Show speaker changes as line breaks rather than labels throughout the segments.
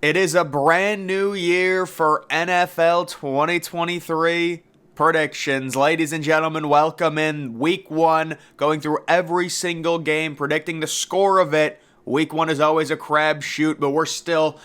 It is a brand new year for NFL 2023 predictions. Ladies and gentlemen, welcome in week one, going through every single game, predicting the score of it. Week one is always a crapshoot, but we're still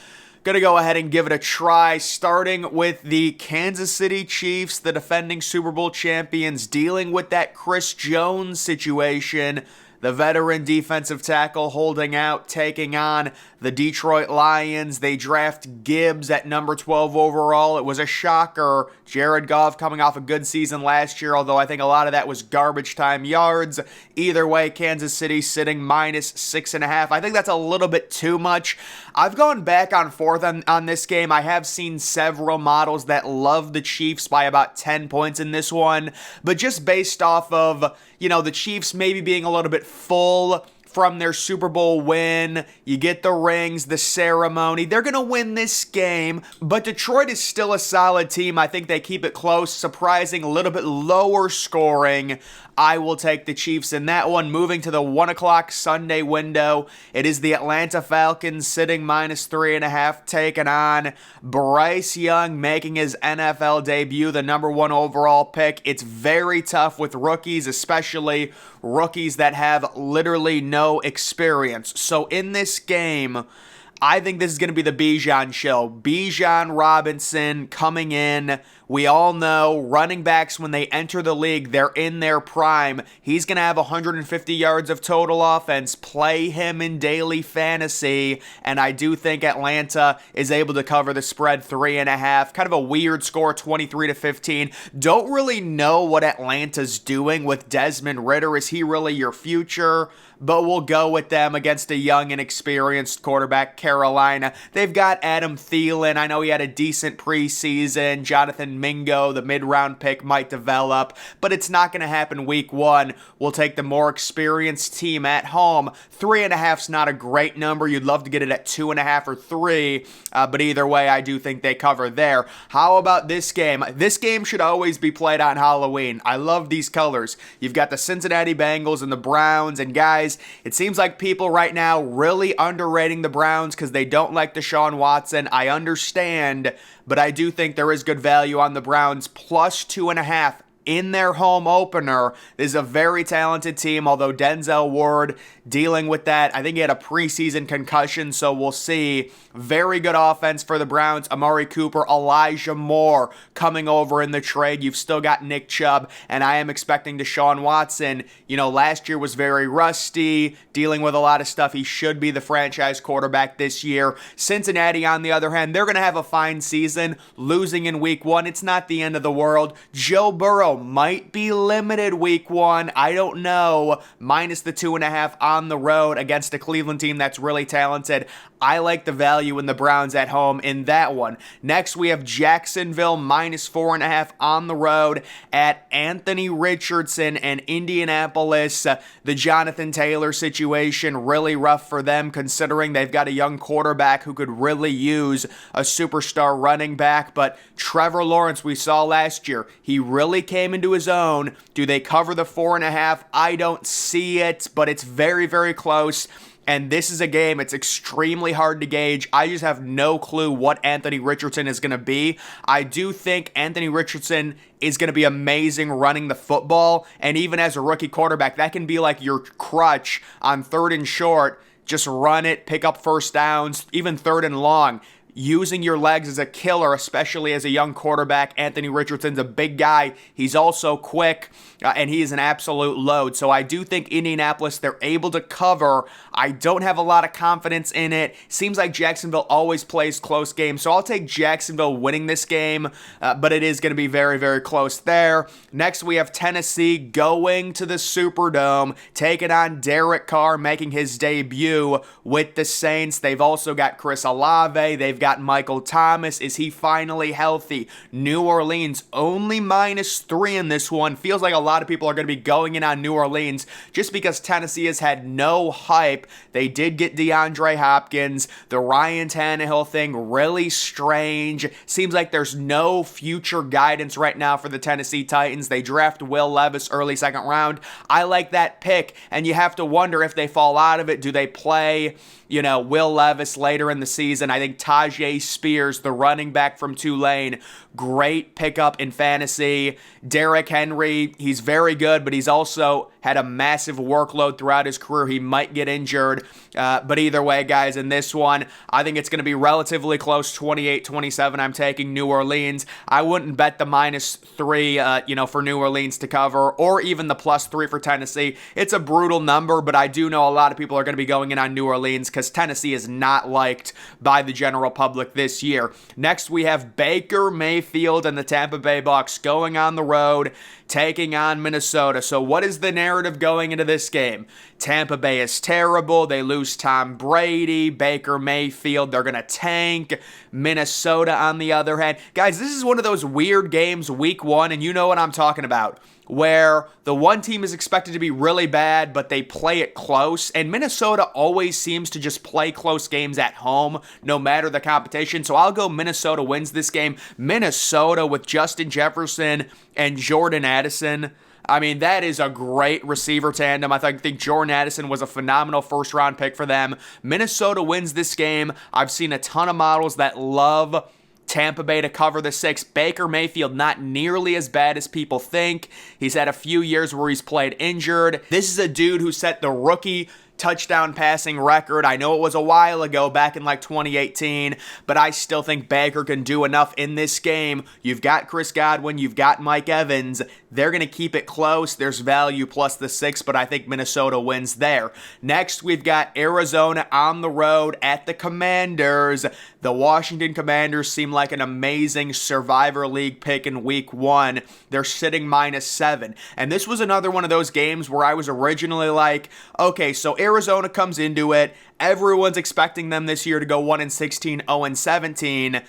going to go ahead and give it a try, starting with the Kansas City Chiefs, the defending Super Bowl champions, dealing with that Chris Jones situation. The veteran defensive tackle holding out, taking on the Detroit Lions. They draft Gibbs at number 12 overall. It was a shocker. Jared Goff coming off a good season last year, although I think a lot of that was garbage time yards. Either way, Kansas City sitting -6.5. I think that's a little bit too much. I've gone back and forth on this game. I have seen several models that love the Chiefs by about 10 points in this one, but just based off of, the Chiefs maybe being a little bit full from their Super Bowl win. You get the rings, the ceremony. They're going to win this game, but Detroit is still a solid team. I think they keep it close, surprising, a little bit lower scoring. I will take the Chiefs in that one. Moving to the 1 o'clock Sunday window, it is the Atlanta Falcons sitting -3.5, taking on Bryce Young, making his NFL debut, the number one overall pick. It's very tough with rookies, especially rookies that have literally no experience. So in this game, I think this is going to be the Bijan show. Bijan Robinson coming in. We all know running backs, when they enter the league, they're in their prime. He's going to have 150 yards of total offense. Play him in daily fantasy. And I do think Atlanta is able to cover the spread 3.5. Kind of a weird score, 23-15. Don't really know what Atlanta's doing with Desmond Ridder. Is he really your future? But we'll go with them against a young and experienced quarterback, Carolina. They've got Adam Thielen. I know he had a decent preseason. Jonathan Mingo, the mid-round pick, might develop, but it's not going to happen week one. We'll take the more experienced team at home. 3.5's not a great number. You'd love to get it at 2.5 or 3, but either way, I do think they cover there. How about this game? This game should always be played on Halloween. I love these colors. You've got the Cincinnati Bengals and the Browns, and guys, it seems like people right now really underrating the Browns because they don't like Deshaun Watson. I understand, but I do think there is good value on the Browns, +2.5 in their home opener. This is a very talented team, although Denzel Ward dealing with that. I think he had a preseason concussion, so we'll see. Very good offense for the Browns. Amari Cooper, Elijah Moore coming over in the trade. You've still got Nick Chubb, and I am expecting Deshaun Watson. Last year was very rusty, dealing with a lot of stuff. He should be the franchise quarterback this year. Cincinnati, on the other hand, they're going to have a fine season. Losing in week one, it's not the end of the world. Joe Burrow might be limited week one. I don't know. -2.5 on the road against a Cleveland team that's really talented. I like the value in the Browns at home in that one. Next, we have Jacksonville -4.5 on the road at Anthony Richardson and Indianapolis. The Jonathan Taylor situation, really rough for them considering they've got a young quarterback who could really use a superstar running back. But Trevor Lawrence, we saw last year, he really came into his own. Do they cover the 4.5? I don't see it, but it's very, very close. And this is a game, it's extremely hard to gauge. I just have no clue what Anthony Richardson is going to be. I do think Anthony Richardson is going to be amazing running the football. And even as a rookie quarterback, that can be like your crutch on 3rd and short. Just run it, pick up first downs, even 3rd and long. Using your legs is a killer, especially as a young quarterback. Anthony Richardson's a big guy. He's also quick, and he is an absolute load. So I do think Indianapolis, they're able to cover. I don't have a lot of confidence in it. Seems like Jacksonville always plays close games, so I'll take Jacksonville winning this game, but it is going to be very, very close there. Next, we have Tennessee going to the Superdome, taking on Derek Carr, making his debut with the Saints. They've also got Chris Olave. They've got Michael Thomas. Is he finally healthy? New Orleans only -3 in this one. Feels like a lot of people are going to be going in on New Orleans just because Tennessee has had no hype. They did get DeAndre Hopkins. The Ryan Tannehill thing, really strange. Seems like there's no future guidance right now for the Tennessee Titans. They draft Will Levis early 2nd round. I like that pick, and you have to wonder if they fall out of it. Do they play Will Levis later in the season? I think Taj Tyjae Spears, the running back from Tulane. Great pickup in fantasy. Derrick Henry, he's very good, but he's also had a massive workload throughout his career. He might get injured. But either way, guys, in this one, I think it's going to be relatively close, 28-27. I'm taking New Orleans. I wouldn't bet the -3, for New Orleans to cover, or even the +3 for Tennessee. It's a brutal number, but I do know a lot of people are going to be going in on New Orleans because Tennessee is not liked by the general public this year. Next, we have Baker Mayfield and the Tampa Bay Bucks going on the road, taking on Minnesota. So what is the narrative going into this game? Tampa Bay is terrible. They lose Tom Brady. Baker Mayfield, they're going to tank. Minnesota, on the other hand. Guys, this is one of those weird games, week one, and you know what I'm talking about, where the one team is expected to be really bad, but they play it close. And Minnesota always seems to just play close games at home, no matter the competition. So I'll go Minnesota wins this game. Minnesota with Justin Jefferson and Jordan Addison. I mean, that is a great receiver tandem. I think Jordan Addison was a phenomenal first-round pick for them. Minnesota wins this game. I've seen a ton of models that love Tampa Bay to cover the 6. Baker Mayfield, not nearly as bad as people think. He's had a few years where he's played injured. This is a dude who set the rookie touchdown passing record. I know it was a while ago, back in like 2018, but I still think Baker can do enough in this game. You've got Chris Godwin, you've got Mike Evans. They're going to keep it close. There's value plus the 6, but I think Minnesota wins there. Next, we've got Arizona on the road at the Commanders. The Washington Commanders seem like an amazing Survivor League pick in week one. They're sitting -7. And this was another one of those games where I was originally like, okay, so Arizona comes into it. Everyone's expecting them this year to go 1-16, 0-17.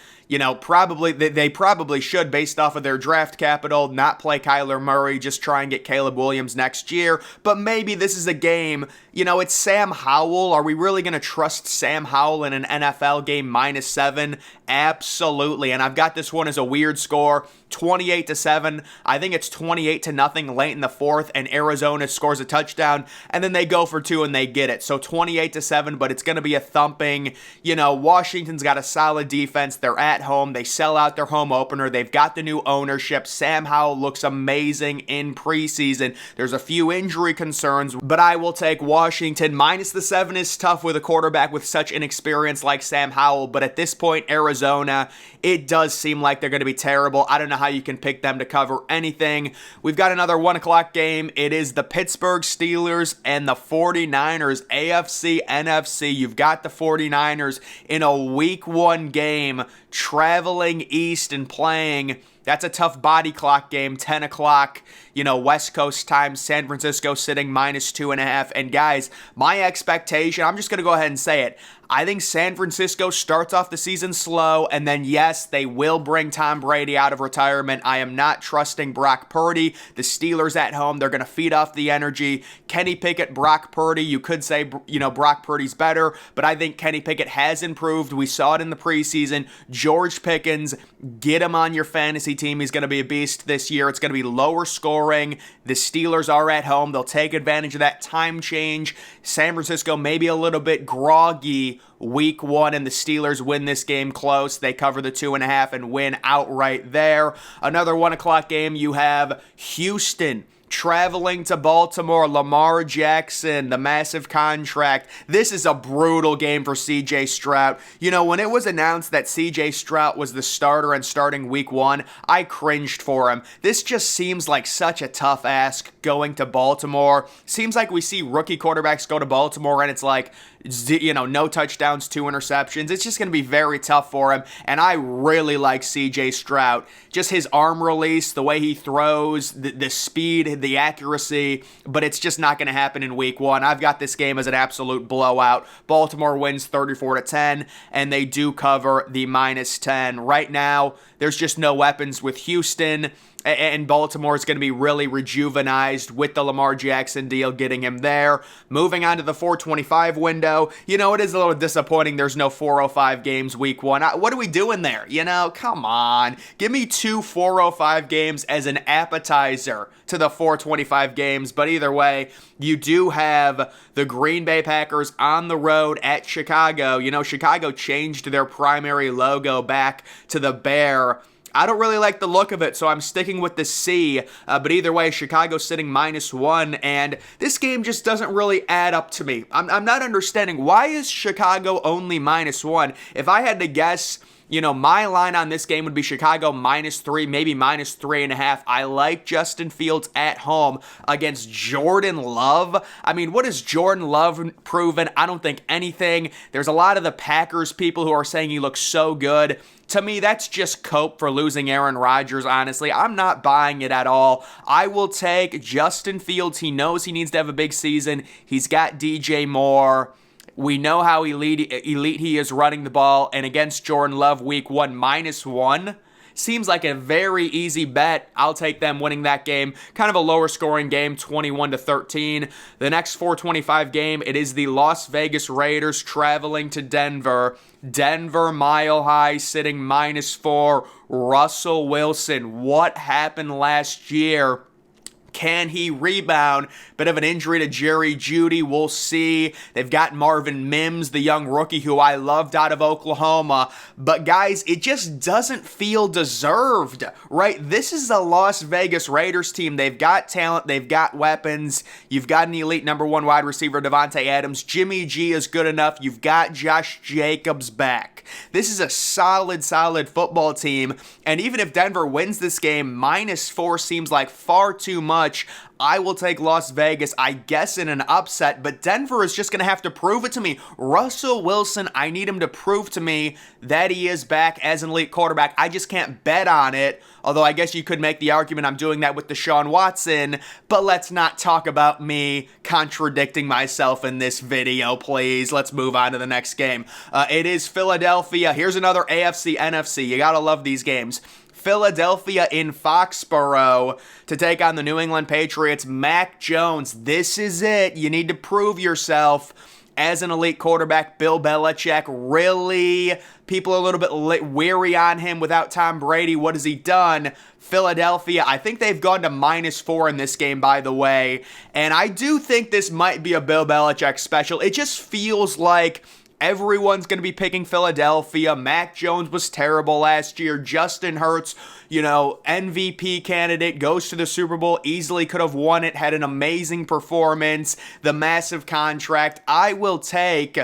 Probably they probably should, based off of their draft capital, not play Kyler Murray, just try and get Caleb Williams next year. But maybe this is a game, it's Sam Howell. Are we really going to trust Sam Howell in an NFL game -7? Absolutely. And I've got this one as a weird score, 28-7. I think it's 28-0 late in the fourth, and Arizona scores a touchdown, and then they go for 2 and they get it. So 28-7, but it's going to be a thumping. Washington's got a solid defense. They're at home. They sell out their home opener. They've got the new ownership. Sam Howell looks amazing in preseason. There's a few injury concerns, but I will take Washington. -7 is tough with a quarterback with such inexperience like Sam Howell, but at this point, Arizona, it does seem like they're going to be terrible. I don't know how you can pick them to cover anything. We've got another 1 o'clock game. It is the Pittsburgh Steelers and the 49ers, AFC, NFC. You've got the 49ers in a week one game, traveling east and playing. That's a tough body clock game, 10 o'clock, West Coast time, San Francisco sitting -2.5. And guys, my expectation, I'm just going to go ahead and say it. I think San Francisco starts off the season slow, and then yes, they will bring Tom Brady out of retirement. I am not trusting Brock Purdy. The Steelers at home, they're going to feed off the energy. Kenny Pickett, Brock Purdy, you could say, Brock Purdy's better, but I think Kenny Pickett has improved. We saw it in the preseason. George Pickens, get him on your fantasy team. He's going to be a beast this year. It's going to be lower scoring. The Steelers are at home. They'll take advantage of that time change. San Francisco maybe a little bit groggy week one, and the Steelers win this game close. They cover the 2.5 and win outright there. Another 1 o'clock game, you have Houston traveling to Baltimore. Lamar Jackson, the massive contract. This is a brutal game for CJ Stroud. When it was announced that CJ Stroud was the starter and starting week one, I cringed for him. This just seems like such a tough ask going to Baltimore. Seems like we see rookie quarterbacks go to Baltimore and it's like, no touchdowns, 2 interceptions. It's just going to be very tough for him. And I really like CJ Stroud. Just his arm release, the way he throws, the speed, the accuracy, but it's just not going to happen in week one. I've got this game as an absolute blowout. Baltimore wins 34-10, and they do cover the -10. Right now, there's just no weapons with Houston. and Baltimore is going to be really rejuvenized with the Lamar Jackson deal, getting him there. Moving on to the 425 window, it is a little disappointing there's no 405 games week 1. What are we doing there? Come on. Give me 2 405 games as an appetizer to the 425 games. But either way, you do have the Green Bay Packers on the road at Chicago. Chicago changed their primary logo back to the bear. I don't really like the look of it, so I'm sticking with the C. But either way, Chicago's sitting -1, and this game just doesn't really add up to me. I'm not understanding, why is Chicago only -1? If I had to guess, my line on this game would be Chicago -3, maybe -3.5. I like Justin Fields at home against Jordan Love. I mean, what has Jordan Love proven? I don't think anything. There's a lot of the Packers people who are saying he looks so good. To me, that's just cope for losing Aaron Rodgers, honestly. I'm not buying it at all. I will take Justin Fields. He knows he needs to have a big season. He's got DJ Moore. We know how elite he is running the ball. And against Jordan Love, week 1, -1. Seems like a very easy bet. I'll take them winning that game. Kind of a lower scoring game, 21-13. The next 425 game, it is the Las Vegas Raiders traveling to Denver. Denver Mile High sitting -4. Russell Wilson, what happened last year? Can he rebound? Bit of an injury to Jerry Jeudy. We'll see. They've got Marvin Mims, the young rookie who I loved out of Oklahoma. But guys, it just doesn't feel deserved, right? This is the Las Vegas Raiders team. They've got talent. They've got weapons. You've got an elite number 1 wide receiver, Devontae Adams. Jimmy G is good enough. You've got Josh Jacobs back. This is a solid football team. And even if Denver wins this game, -4 seems like far too much. I will take Las Vegas, I guess, in an upset, but Denver is just going to have to prove it to me. Russell Wilson, I need him to prove to me that he is back as an elite quarterback. I just can't bet on it, although I guess you could make the argument I'm doing that with Deshaun Watson, but let's not talk about me contradicting myself in this video, please. Let's move on to the next game. It is Philadelphia. Here's another AFC, NFC. You gotta love these games. Philadelphia in Foxborough to take on the New England Patriots. Mac Jones, this is it. You need to prove yourself as an elite quarterback. Bill Belichick, really? People are a little bit weary on him without Tom Brady. What has he done? Philadelphia, I think they've gone to -4 in this game, by the way. And I do think this might be a Bill Belichick special. It just feels like everyone's going to be picking Philadelphia. Mac Jones was terrible last year. Justin Hurts, MVP candidate, goes to the Super Bowl, easily could have won it, had an amazing performance, the massive contract. I will take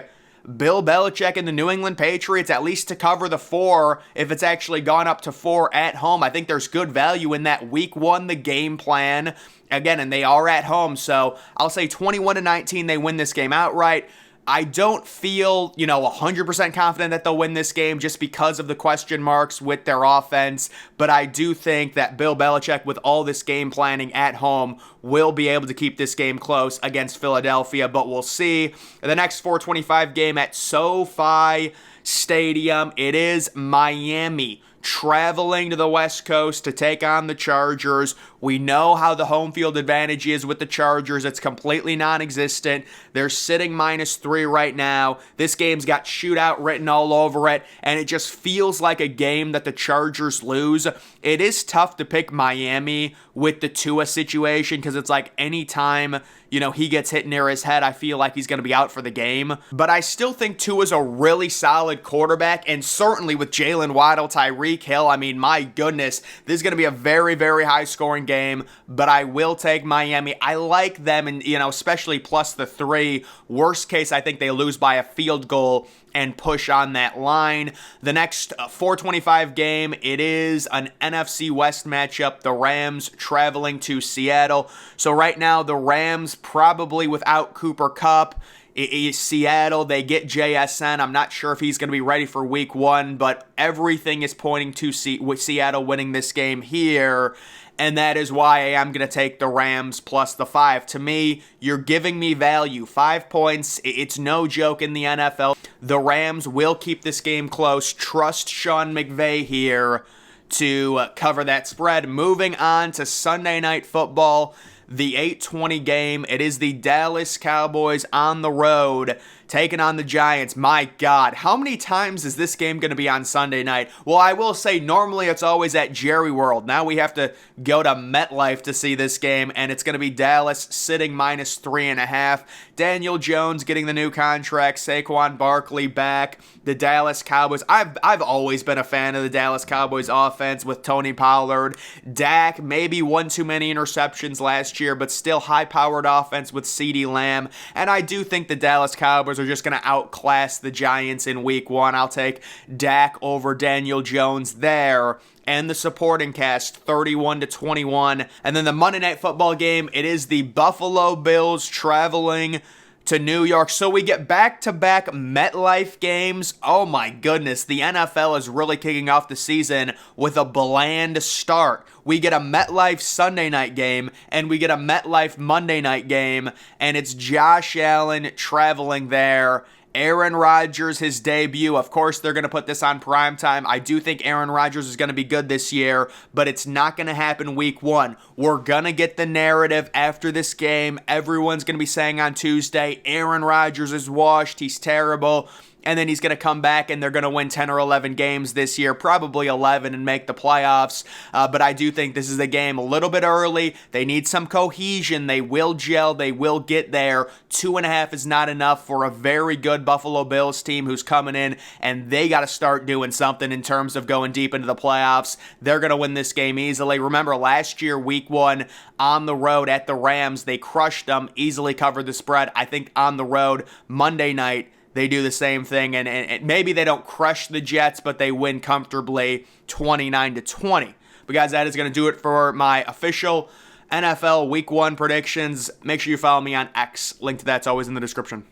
Bill Belichick and the New England Patriots at least to cover the 4 if it's actually gone up to 4 at home. I think there's good value in that. Week 1, the game plan. Again, and they are at home, so I'll say 21-19, they win this game outright. I don't feel, 100% confident that they'll win this game just because of the question marks with their offense, but I do think that Bill Belichick, with all this game planning at home, will be able to keep this game close against Philadelphia, but we'll see. The next 425 game at SoFi Stadium, it is Miami traveling to the West Coast to take on the Chargers. We know how the home field advantage is with the Chargers. It's completely non-existent. They're sitting -3 right now. This game's got shootout written all over it, and it just feels like a game that the Chargers lose. It is tough to pick Miami with the Tua situation because it's like anytime, he gets hit near his head, I feel like he's going to be out for the game. But I still think Tua's a really solid quarterback, and certainly with Jalen Waddle, Tyreek Hill, I mean, my goodness, this is going to be a very, very high-scoring game, but I will take Miami. I like them, and especially plus the 3. Worst case, I think they lose by a field goal and push on that line. The next 425 game, it is an NFC West matchup. The Rams traveling to Seattle. So right now, the Rams probably without Cooper Kupp. Seattle, they get JSN. I'm not sure if he's going to be ready for week 1, but everything is pointing to Seattle winning this game here. And that is why I am going to take the Rams plus the 5. To me, you're giving me value. 5 points, it's no joke in the NFL. The Rams will keep this game close. Trust Sean McVay here to cover that spread. Moving on to Sunday Night Football, the 8:20 game. It is the Dallas Cowboys on the road taking on the Giants. My God, how many times is this game going to be on Sunday night? Well, I will say normally it's always at Jerry World. Now we have to go to MetLife to see this game, and it's going to be Dallas sitting -3.5. Daniel Jones getting the new contract, Saquon Barkley back, the Dallas Cowboys. I've always been a fan of the Dallas Cowboys offense with Tony Pollard. Dak, maybe one too many interceptions last year, but still high-powered offense with CeeDee Lamb. And I do think the Dallas Cowboys are just going to outclass the Giants in week 1. I'll take Dak over Daniel Jones there. And the supporting cast, 31-21. And then the Monday Night Football game, it is the Buffalo Bills traveling to New York. So we get back-to-back MetLife games. Oh my goodness, the NFL is really kicking off the season with a bland start. We get a MetLife Sunday night game, and we get a MetLife Monday night game, and it's Josh Allen traveling there. Aaron Rodgers, his debut. Of course, they're going to put this on primetime. I do think Aaron Rodgers is going to be good this year, but it's not going to happen week 1. We're going to get the narrative after this game. Everyone's going to be saying on Tuesday, Aaron Rodgers is washed. He's terrible. And then he's going to come back and they're going to win 10 or 11 games this year, probably 11, and make the playoffs. But I do think this is a game a little bit early. They need some cohesion. They will gel. They will get there. 2.5 is not enough for a very good Buffalo Bills team who's coming in, and they got to start doing something in terms of going deep into the playoffs. They're going to win this game easily. Remember, last year, week 1, on the road at the Rams, they crushed them, easily covered the spread. I think on the road, Monday night, they do the same thing, and maybe they don't crush the Jets, but they win comfortably 29-20. But guys, that is going to do it for my official NFL Week 1 predictions. Make sure you follow me on X. Link to that's always in the description.